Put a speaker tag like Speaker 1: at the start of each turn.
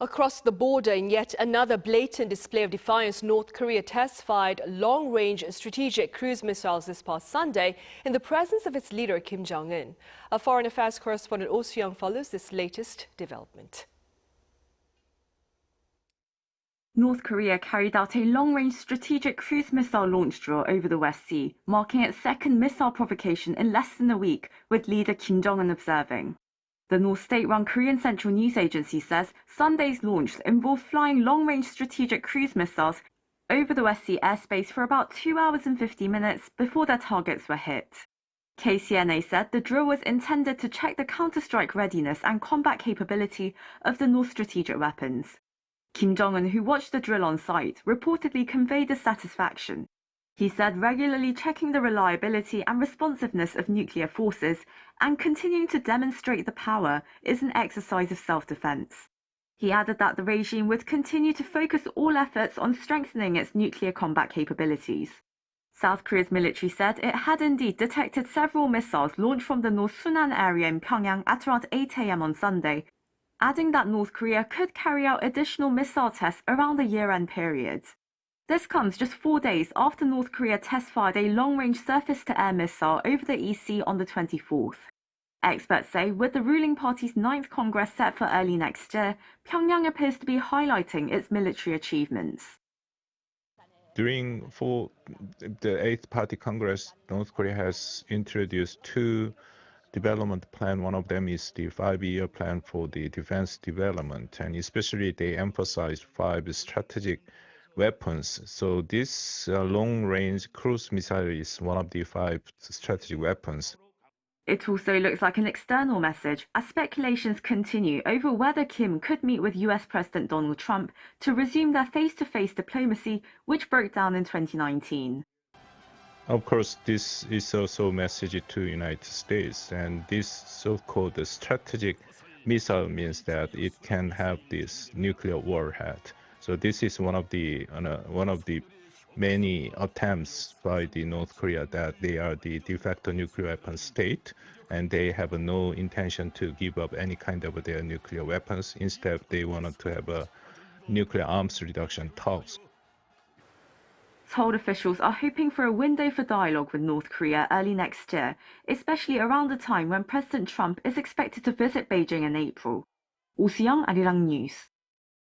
Speaker 1: Across the border, in yet another blatant display of defiance, North Korea test-fired long-range strategic cruise missiles this past Sunday in the presence of its leader, Kim Jong-un. Our foreign affairs correspondent Oh Soo-young follows this latest development.
Speaker 2: North Korea carried out a long-range strategic cruise missile launch drill over the West Sea, marking its second missile provocation in less than a week, with leader Kim Jong-un observing. The North state-run Korean Central News Agency says Sunday's launch involved flying long-range strategic cruise missiles over the West Sea airspace for about 2 hours and 50 minutes before their targets were hit. KCNA said the drill was intended to check the counterstrike readiness and combat capability of the North strategic weapons. Kim Jong-un, who watched the drill on site, reportedly conveyed dissatisfaction. He said regularly checking the reliability and responsiveness of nuclear forces and continuing to demonstrate the power is an exercise of self-defense. He added that the regime would continue to focus all efforts on strengthening its nuclear combat capabilities. South Korea's military said it had indeed detected several missiles launched from the North Sunan area in Pyongyang at around 8 a.m. on Sunday, adding that North Korea could carry out additional missile tests around the year-end period. This comes just 4 days after North Korea test-fired a long-range surface-to-air missile over the EC on the 24th. Experts say with the ruling party's 9th Congress set for early next year, Pyongyang appears to be highlighting its military achievements.
Speaker 3: During the 8th Party Congress, North Korea has introduced 2 development plans. One of them is the 5-year plan for the defense development, and especially they emphasize 5 strategic weapons. So this long-range cruise missile is one of the 5 strategic weapons.
Speaker 2: It also looks like an external message as speculations continue over whether Kim could meet with US President Donald Trump to resume their face-to-face diplomacy, which broke down in 2019.
Speaker 3: Of course, this is also a message to the United States, and this so-called strategic missile means that it can have this nuclear warhead. So this is one of the many attempts by the North Korea that they are the de facto nuclear weapon state, and they have no intention to give up any kind of their nuclear weapons. Instead, they wanted to have a nuclear arms reduction talks.
Speaker 2: Seoul officials are hoping for a window for dialogue with North Korea early next year, especially around the time when President Trump is expected to visit Beijing in April. Oh Soo-young, Arirang News.